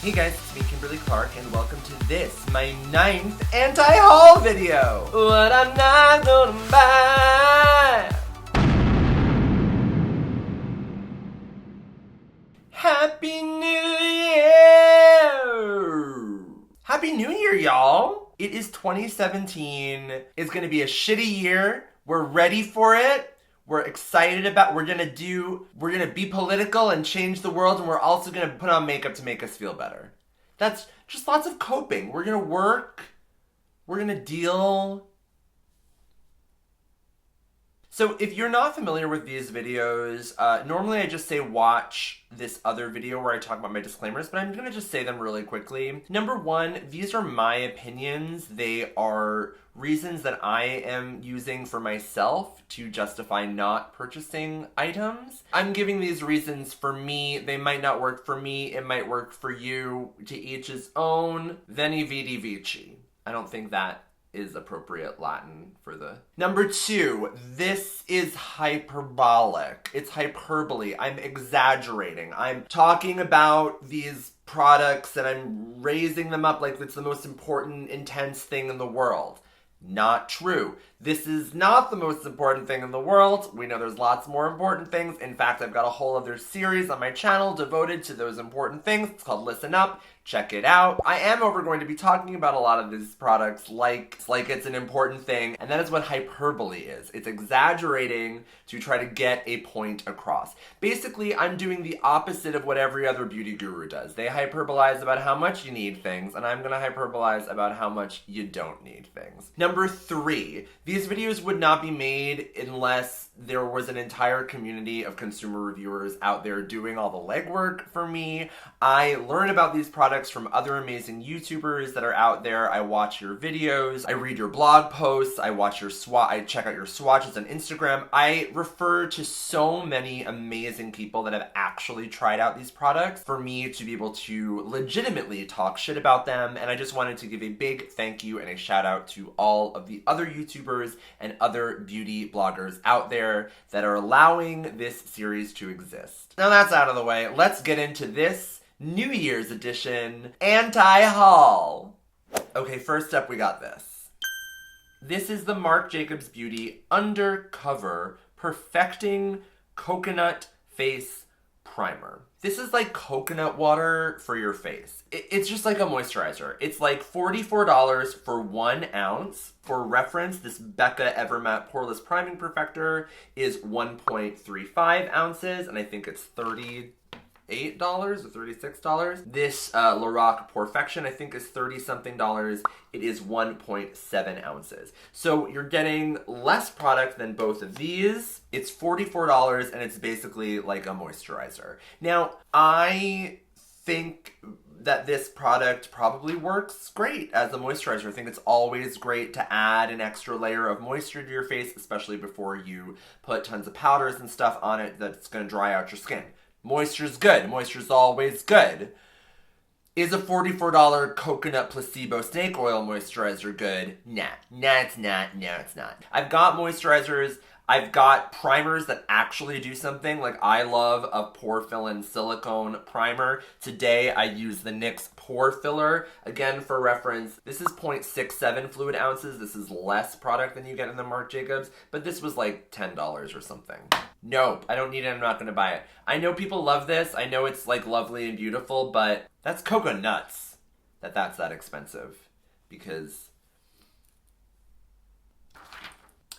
Hey guys, it's me, Kimberly Clark, and welcome to this, my 9th anti-haul video! What I'm not gonna buy! Happy New Year! Happy New Year, y'all! It is 2017. It's gonna be a shitty year. We're ready for it. We're excited about, we're gonna be political and change the world, and we're also gonna put on makeup to make us feel better. That's just lots of coping. We're gonna work, we're gonna deal. So if you're not familiar with these videos, normally I just say watch this other video where I talk about my disclaimers, but I'm gonna just say them really quickly. Number one, these are my opinions. They are reasons that I am using for myself to justify not purchasing items. I'm giving these reasons for me. They might not work for me. It might work for you. To each his own. Veni vidi vici. I don't think that is appropriate Latin for the... Number two, this is hyperbolic. It's hyperbole. I'm exaggerating. I'm talking about these products and I'm raising them up like it's the most important, intense thing in the world. Not true. This is not the most important thing in the world. We know there's lots more important things. In fact, I've got a whole other series on my channel devoted to those important things. It's called Listen Up. Check it out. I am going to be talking about a lot of these products like it's an important thing, and that is what hyperbole is. It's exaggerating to try to get a point across. Basically, I'm doing the opposite of what every other beauty guru does. They hyperbolize about how much you need things, and I'm gonna hyperbolize about how much you don't need things. Number three, these videos would not be made unless there was an entire community of consumer reviewers out there doing all the legwork for me. I learn about these products from other amazing YouTubers that are out there. I watch your videos, I read your blog posts, I check out your swatches on Instagram. I refer to so many amazing people that have actually tried out these products for me to be able to legitimately talk shit about them, and I just wanted to give a big thank you and a shout out to all of the other YouTubers and other beauty bloggers out there that are allowing this series to exist. Now that's out of the way, let's get into this New Year's edition anti-haul. Okay, first up we got this. This is the Marc Jacobs Beauty Undercover Perfecting Coconut Face Primer. This is like coconut water for your face. It's just like a moisturizer. It's like $44 for 1 ounce. For reference, this Becca Evermatte Poreless Priming Perfector is 1.35 ounces, and I think it's $38 or $36. This Lorac Perfection, I think, is $30-something. It is 1.7 ounces. So you're getting less product than both of these. It's $44, and it's basically like a moisturizer. Now, I think that this product probably works great as a moisturizer. I think it's always great to add an extra layer of moisture to your face, especially before you put tons of powders and stuff on it that's going to dry out your skin. Moisture's good. Moisture's always good. Is a $44 coconut placebo snake oil moisturizer good? Nah, it's not. No, it's not. I've got moisturizers. I've got primers that actually do something. Like, I love a pore fill-in silicone primer. Today, I use the NYX Pore Filler. Again, for reference, this is 0.67 fluid ounces. This is less product than you get in the Marc Jacobs, but this was like $10 or something. Nope, I don't need it. I'm not going to buy it. I know people love this. I know it's like lovely and beautiful, but that's cocoa nuts that's that expensive. Because...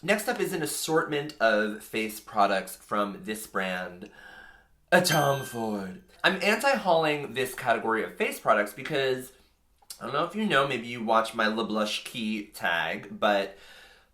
Next up is an assortment of face products from this brand, Tom Ford. I'm anti-hauling this category of face products because, I don't know if you know, maybe you watch my Le Blush Key tag, but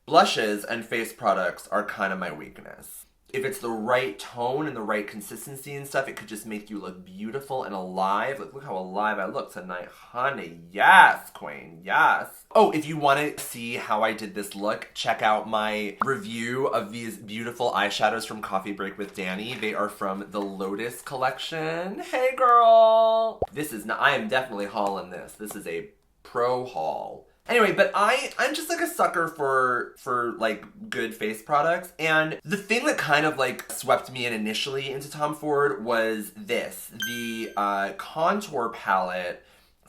blushes and face products are kind of my weakness. If it's the right tone and the right consistency and stuff, it could just make you look beautiful and alive. Like, look how alive I look tonight, honey. Yes, queen, yes. Oh, if you want to see how I did this look, check out my review of these beautiful eyeshadows from Coffee Break with Danny. They are from the Lotus collection. Hey, girl. I am definitely hauling this. This is a pro haul. Anyway, but I'm just like a sucker for like good face products. And the thing that kind of like swept me in initially into Tom Ford was the contour palette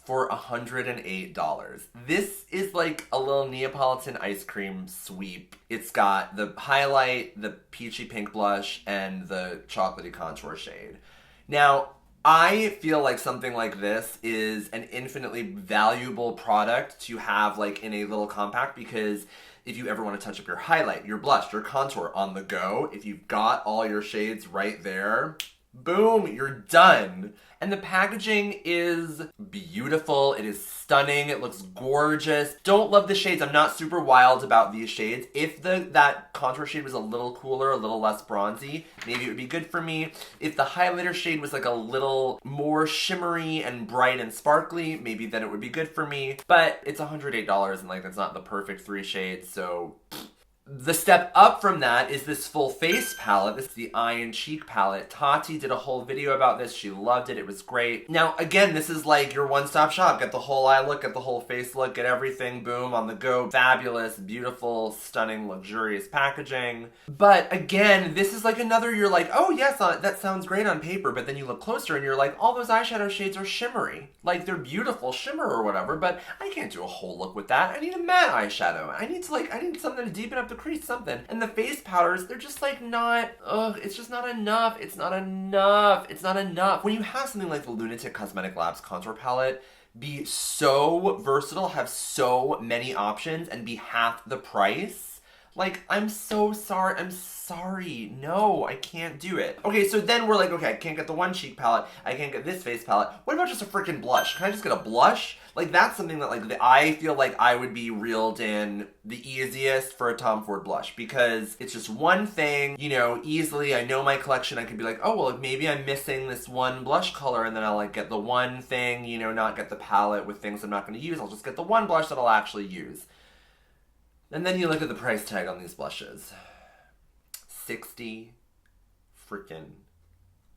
for $108. This is like a little Neapolitan ice cream sweep. It's got the highlight, the peachy pink blush, and the chocolatey contour shade. Now, I feel like something like this is an infinitely valuable product to have like in a little compact, because if you ever want to touch up your highlight, your blush, your contour on the go, if you've got all your shades right there, boom, you're done. And the packaging is beautiful. It is stunning. It looks gorgeous. Don't love the shades. I'm not super wild about these shades. If that contour shade was a little cooler, a little less bronzy, maybe it would be good for me. If the highlighter shade was like a little more shimmery and bright and sparkly, maybe then it would be good for me. But it's $108 and like that's not the perfect 3 shades, so... The step up from that is this full face palette. This is the eye and cheek palette. Tati did a whole video about this. She loved it. It was great. Now, again, this is like your one-stop shop. Get the whole eye look, get the whole face look, get everything, boom, on the go. Fabulous, beautiful, stunning, luxurious packaging. But again, this is like another, you're like, oh yes, that sounds great on paper, but then you look closer and you're like, all those eyeshadow shades are shimmery. Like, they're beautiful shimmer or whatever, but I can't do a whole look with that. I need a matte eyeshadow. I need something to deepen up the crease, something. And the face powders, they're just like not, it's just not enough. It's not enough. It's not enough. When you have something like the Lunatic Cosmetic Labs contour palette be so versatile, have so many options, and be half the price, like, I'm so sorry. I'm sorry. No, I can't do it. Okay, so then we're like, okay, I can't get the one cheek palette. I can't get this face palette. What about just a freaking blush? Can I just get a blush? Like, that's something that, like, I feel like I would be reeled in the easiest for a Tom Ford blush, because it's just one thing, you know, easily. I know my collection. I could be like, oh, well, maybe I'm missing this one blush color, and then I'll, like, get the one thing, you know, not get the palette with things I'm not going to use. I'll just get the one blush that I'll actually use. And then you look at the price tag on these blushes. $60 freaking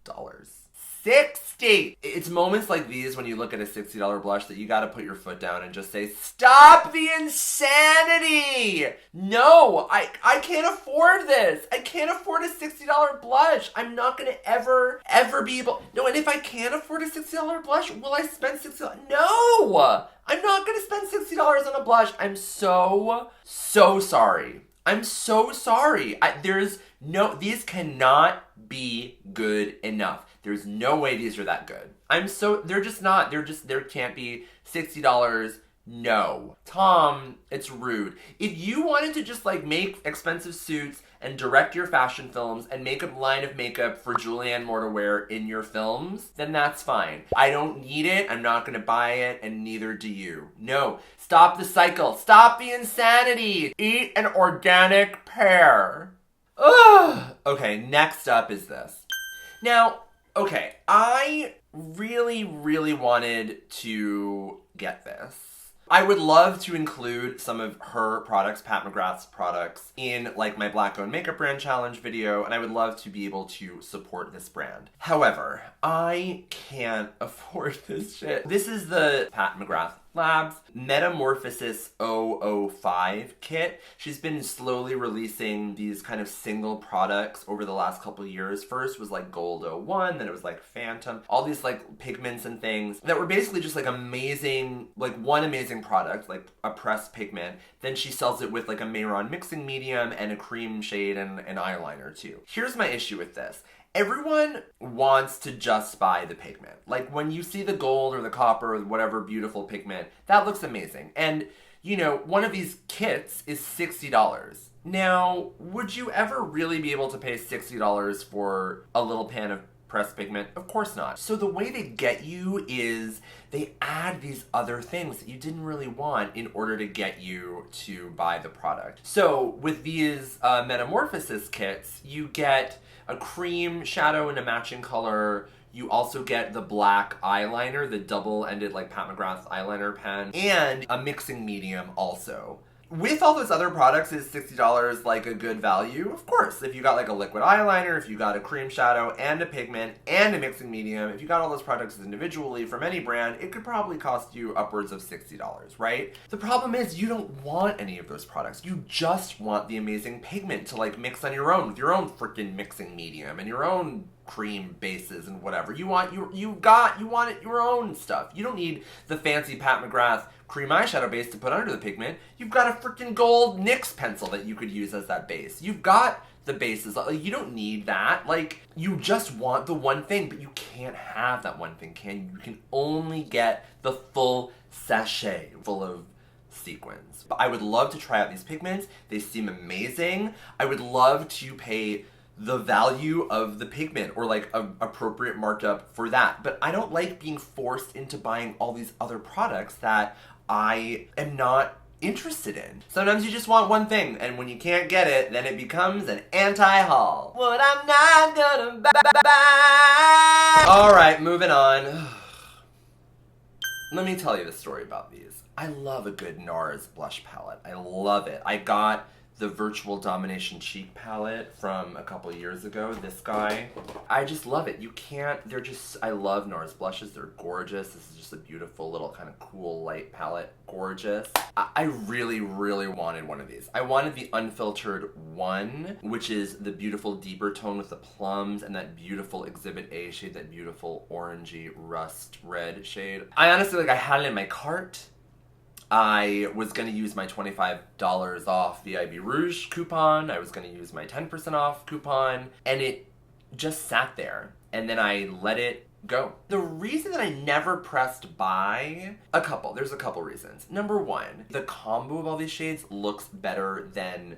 dollars. 60! It's moments like these when you look at a $60 blush that you gotta put your foot down and just say, stop the insanity! No, I can't afford this. I can't afford a $60 blush. I'm not gonna ever be able... No, and if I can't afford a $60 blush, will I spend $60? No! I'm not gonna spend $60 on a blush. I'm so sorry. I'm so sorry. These cannot be good enough. There's no way these are that good. They're just not. There can't be $60. No. Tom, it's rude. If you wanted to just like make expensive suits and direct your fashion films and make a line of makeup for Julianne Moore to wear in your films, then that's fine. I don't need it. I'm not going to buy it, and neither do you. No. Stop the cycle. Stop the insanity. Eat an organic pear. Ugh. Okay, next up is this. Now, okay, I really, really wanted to get this. I would love to include some of her products, Pat McGrath's products, in like my Black-owned makeup brand challenge video, and I would love to be able to support this brand. However, I can't afford this shit. This is the Pat McGrath Labs Metamorphosis 005 kit. She's been slowly releasing these kind of single products over the last couple years. First was like Gold 01, then it was like Phantom, all these like pigments and things that were basically just like amazing, like one amazing product, like a pressed pigment. Then she sells it with like a Mayron mixing medium and a cream shade and an eyeliner too. Here's my issue with this. Everyone wants to just buy the pigment. Like when you see the gold or the copper or whatever beautiful pigment, that looks amazing. And, you know, one of these kits is $60. Now, would you ever really be able to pay $60 for a little pan of pressed pigment? Of course not. So the way they get you is they add these other things that you didn't really want in order to get you to buy the product. So with these Metamorphosis kits, you get a cream shadow in a matching color. You also get the black eyeliner, the double-ended like Pat McGrath eyeliner pen, and a mixing medium also. With all those other products, is $60 like a good value? Of course. If you got like a liquid eyeliner, if you got a cream shadow and a pigment and a mixing medium, if you got all those products individually from any brand, it could probably cost you upwards of $60, right? The problem is you don't want any of those products. You just want the amazing pigment to like mix on your own with your own freaking mixing medium and your own cream bases and whatever. You want your own stuff. You don't need the fancy Pat McGrath cream eyeshadow base to put under the pigment. You've got a freaking gold NYX pencil that you could use as that base. You've got the bases. Like, you don't need that. Like, you just want the one thing, but you can't have that one thing, can you? You can only get the full sachet full of sequins. But I would love to try out these pigments. They seem amazing. I would love to pay the value of the pigment or like a appropriate markup for that. But I don't like being forced into buying all these other products that I am not interested in. Sometimes you just want one thing, and when you can't get it, then it becomes an anti-haul. What I'm not gonna buy. Alright, moving on. Let me tell you the story about these. I love a good NARS blush palette. I love it. I got the Virtual Domination Cheek palette from a couple years ago, this guy. I just love it. You can't, I love NARS blushes. They're gorgeous. This is just a beautiful little kind of cool light palette. Gorgeous. I really, really wanted one of these. I wanted the Unfiltered one, which is the beautiful deeper tone with the plums and that beautiful Exhibit A shade, that beautiful orangey rust red shade. I honestly, I had it in my cart. I was going to use my $25 off VIB Rouge coupon. I was going to use my 10% off coupon. And it just sat there. And then I let it go. The reason that I never pressed buy, there's a couple reasons. Number one, the combo of all these shades looks better than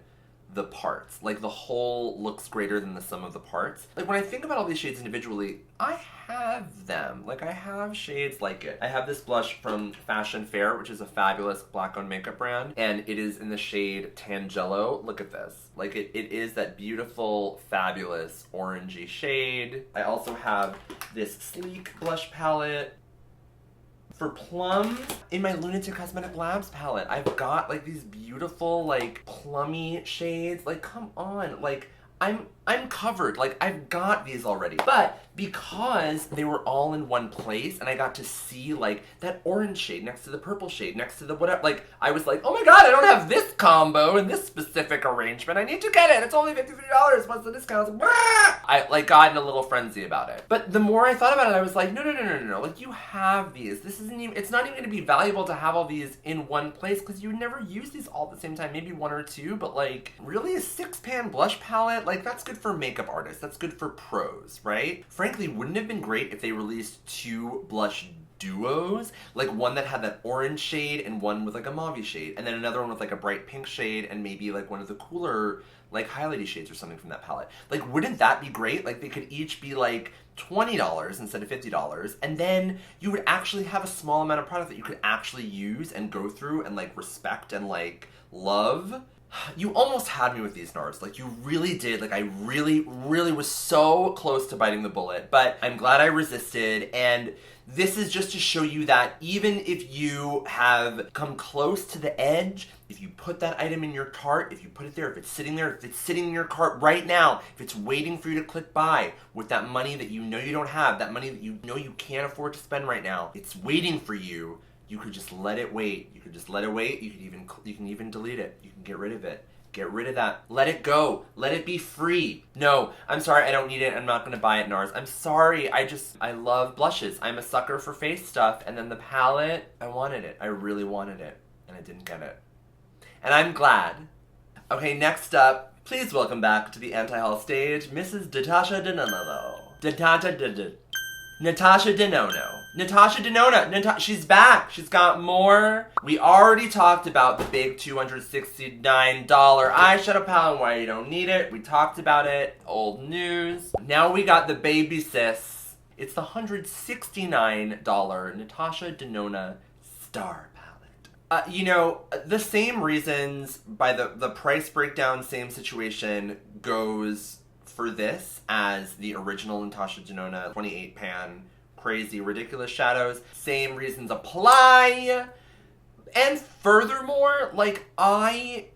the parts. Like, the whole looks greater than the sum of the parts. Like, when I think about all these shades individually, I have them. Like, I have shades like it. I have this blush from Fashion Fair, which is a fabulous black-owned makeup brand, and it is in the shade Tangelo. Look at this. Like, it is that beautiful, fabulous orangey shade. I also have this sleek blush palette. For plums, in my Lunatic Cosmetic Labs palette, I've got like these beautiful like plummy shades. Like, come on, like I'm covered. Like, I've got these already. But because they were all in one place and I got to see like that orange shade next to the purple shade next to the whatever, like I was like, oh my god, I don't have this combo in this specific arrangement. I need to get it. It's only $53. What's the discount? I like got in a little frenzy about it. But the more I thought about it, I was like, no. Like, you have these. This isn't even, it's not even gonna be valuable to have all these in one place because you never use these all at the same time. Maybe one or two, but like, really, a 6-pan blush palette? Like, that's good for makeup artists. That's good for pros, right? Frankly, wouldn't it have been great if they released 2 blush duos? Like, one that had that orange shade and one with like a mauve shade, and then another one with like a bright pink shade and maybe like one of the cooler like highlighty shades or something from that palette. Like, wouldn't that be great? Like, they could each be like $20 instead of $50, and then you would actually have a small amount of product that you could actually use and go through and like respect and like love. You almost had me with these NARS. Like, you really did. Like, I really, really was so close to biting the bullet, but I'm glad I resisted. And this is just to show you that even if you have come close to the edge, if you put that item in your cart, if you put it there, if it's sitting in your cart right now, if it's waiting for you to click buy with that money that you know you don't have, that money that you know you can't afford to spend right now, it's waiting for you. You could just let it wait. You can even delete it. You can get rid of it. Get rid of that. Let it go. Let it be free. No, I'm sorry, I don't need it. I'm not gonna buy it, NARS. I'm sorry. I love blushes. I'm a sucker for face stuff. And then the palette, I wanted it. I really wanted it. And I didn't get it. And I'm glad. Okay, next up, please welcome back to the anti-haul stage, Mrs. Natasha Denona. Natasha Denona. She's back. She's got more. We already talked about the big $269 eyeshadow palette and why you don't need it. We talked about it. Old news. Now we got the baby sis. It's the $169 Natasha Denona Star palette. You know, the same reasons by the price breakdown, same situation goes for this as the original Natasha Denona 28-pan crazy ridiculous shadows. Same reasons apply. And furthermore, like, I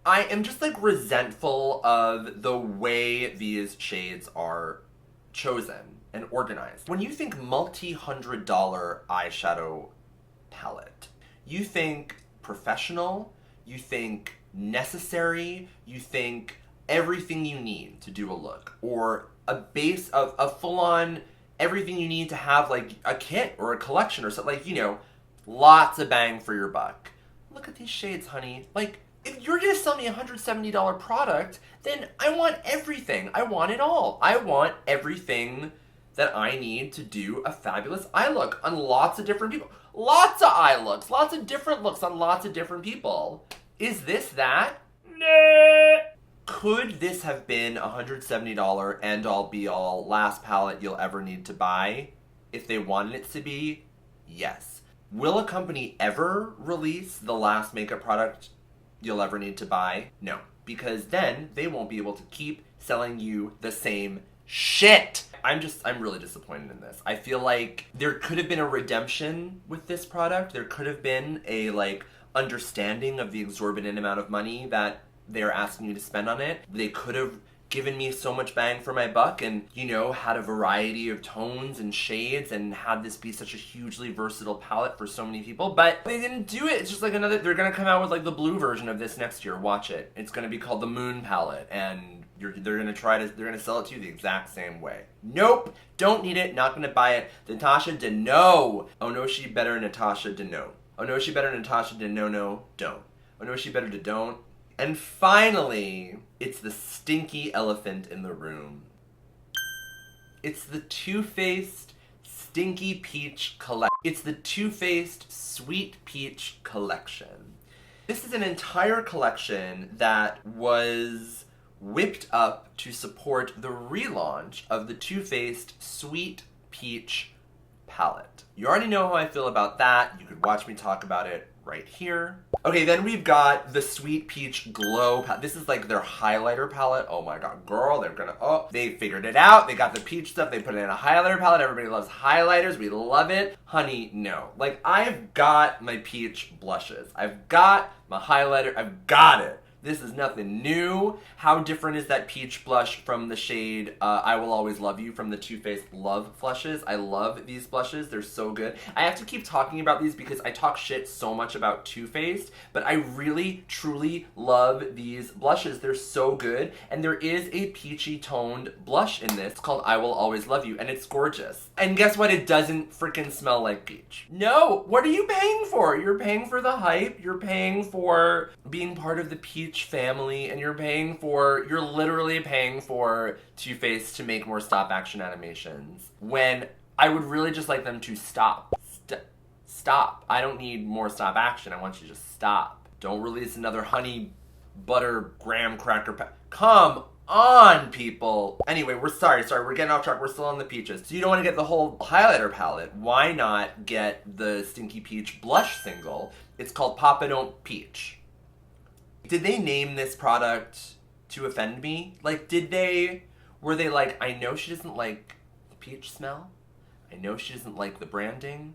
am just, like, resentful of the way these shades are chosen and organized. When you think multi-$100 eyeshadow palette, you think professional, you think necessary, you think everything you need to do a look, or a base of a full-on everything you need to have, like, a kit or a collection or something, like, you know, lots of bang for your buck. Look at these shades, honey. Like, if you're gonna sell me a $170 product, then I want everything. I want it all. I want everything that I need to do a fabulous eye look on lots of different people. Lots of eye looks, lots of different looks on lots of different people. Is this that? Nah. Could this have been a $170 end-all be-all last palette you'll ever need to buy if they wanted it to be? Yes. Will a company ever release the last makeup product you'll ever need to buy? No, because then they won't be able to keep selling you the same shit. I'm really disappointed in this. I feel like there could have been a redemption with this product. There could have been a, like, understanding of the exorbitant amount of money that they're asking you to spend on it. They could have given me so much bang for my buck and, you know, had a variety of tones and shades and had this be such a hugely versatile palette for so many people, but they didn't do it. It's just like they're gonna come out with, like, the blue version of this next year. Watch it. It's gonna be called the Moon palette, and they're gonna sell it to you the exact same way. Nope, don't need it, not gonna buy it. Natasha Denona. Oh no, she better Natasha Denona. Oh no, she better Natasha Denona. Don't. Oh no, she better to don't. And finally, it's the stinky elephant in the room. It's the Too Faced Stinky Peach Collection. It's the Too Faced Sweet Peach Collection. This is an entire collection that was whipped up to support the relaunch of the Too Faced Sweet Peach palette. You already know how I feel about that. You could watch me talk about it right here. Okay, then we've got the Sweet Peach Glow palette. This is like their highlighter palette. Oh my god, girl, they figured it out. They got the peach stuff, they put it in a highlighter palette. Everybody loves highlighters, we love it. Honey, no. Like, I've got my peach blushes. I've got my highlighter, I've got it. This is nothing new. How different is that peach blush from the shade I Will Always Love You from the Too Faced Love Flushes? I love these blushes. They're so good. I have to keep talking about these because I talk shit so much about Too Faced, but I really, truly love these blushes. They're so good. And there is a peachy toned blush in this. It's called I Will Always Love You, and it's gorgeous. And guess what? It doesn't freaking smell like peach. No! What are you paying for? You're paying for the hype. You're paying for being part of the peach family, and you're literally paying for Too Faced to make more stop action animations, when I would really just like them to stop. Stop. I don't need more stop action. I want you to just stop. Don't release another honey butter graham cracker Come on, people. Anyway, we're getting off track. We're still on the peaches. So you don't want to get the whole highlighter palette. Why not get the Stinky Peach blush single? It's called Papa Don't Peach. Did they name this product to offend me? Like, were they like, I know she doesn't like the peach smell. I know she doesn't like the branding.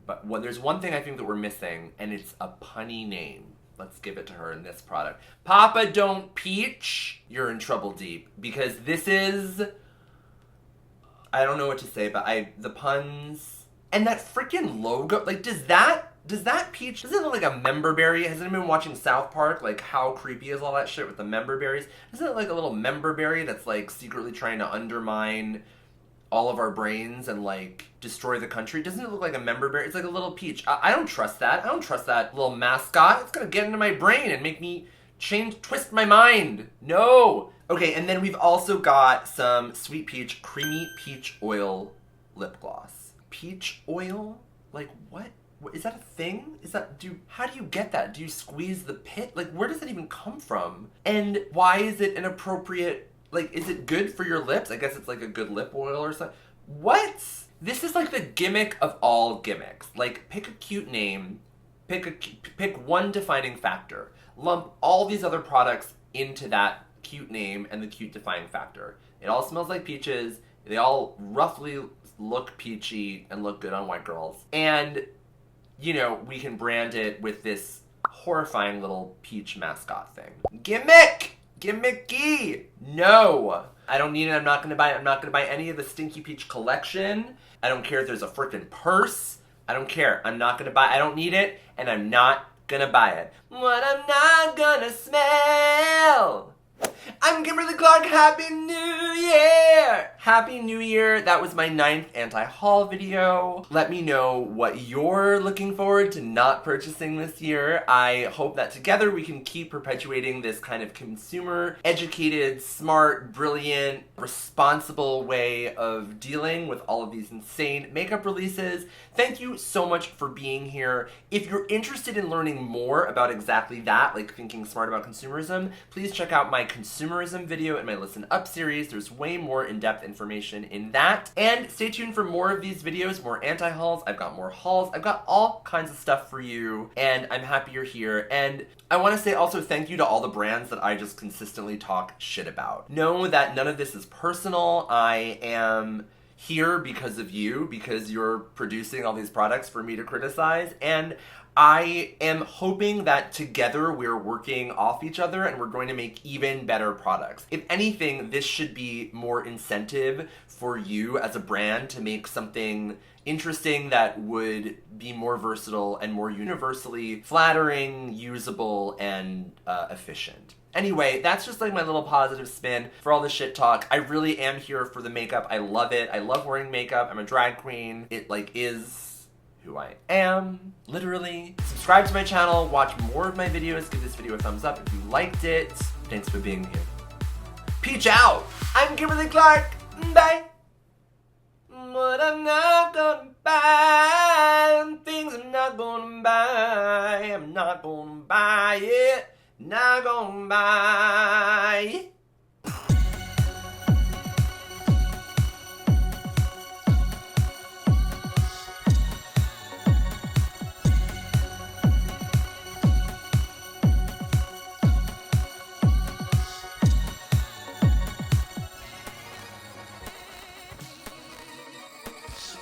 But there's one thing I think that we're missing, and it's a punny name. Let's give it to her in this product. Papa Don't Peach. You're in trouble deep, because this is, I don't know what to say, but the puns and that freaking logo, like, does that peach, does it look like a member berry? Has anyone been watching South Park? Like, how creepy is all that shit with the member berries? Isn't it like a little member berry that's, like, secretly trying to undermine all of our brains and, like, destroy the country? Doesn't it look like a member berry? It's like a little peach. I don't trust that. I don't trust that little mascot. It's gonna get into my brain and make me twist my mind. No. Okay, and then we've also got some Sweet Peach Creamy Peach Oil Lip Gloss. Peach oil? Like, what? Is that a thing? How do you get that? Do you squeeze the pit? Like, where does it even come from? And why is it an appropriate, like, is it good for your lips? I guess it's like a good lip oil or something. What? This is like the gimmick of all gimmicks. Like, pick a cute name, pick one defining factor, lump all these other products into that cute name and the cute defining factor. It all smells like peaches. They all roughly look peachy and look good on white girls. And you know, we can brand it with this horrifying little peach mascot thing. Gimmick! Gimmicky! No! I don't need it, I'm not gonna buy it. I'm not gonna buy any of the Stinky Peach collection. I don't care if there's a frickin' purse. I don't care. I'm not gonna buy it. I don't need it, and I'm not gonna buy it. What I'm not gonna smell. I'm Kimberly Clark, Happy New Year! Happy New Year! That was my 9th anti-haul video. Let me know what you're looking forward to not purchasing this year. I hope that together we can keep perpetuating this kind of consumer, educated, smart, brilliant, responsible way of dealing with all of these insane makeup releases. Thank you so much for being here. If you're interested in learning more about exactly that, like thinking smart about consumerism, please check out my consumerism video in my Listen Up series. There's way more in-depth information in that. And stay tuned for more of these videos, more anti-hauls. I've got more hauls. I've got all kinds of stuff for you, and I'm happy you're here. And I want to say also thank you to all the brands that I just consistently talk shit about. Know that none of this is personal. I am here because of you, because you're producing all these products for me to criticize, and I am hoping that together we're working off each other and we're going to make even better products. If anything, this should be more incentive for you as a brand to make something interesting that would be more versatile and more universally flattering, usable, and efficient. Anyway, that's just like my little positive spin for all the shit talk. I really am here for the makeup. I love it. I love wearing makeup. I'm a drag queen. It like is who I am, literally. Subscribe to my channel, watch more of my videos, give this video a thumbs up if you liked it. Thanks for being here. Peach out! I'm Kimberly Clark. Bye! What I'm not gonna buy, things I'm not gonna buy, I'm not gonna buy it, not gonna buy it.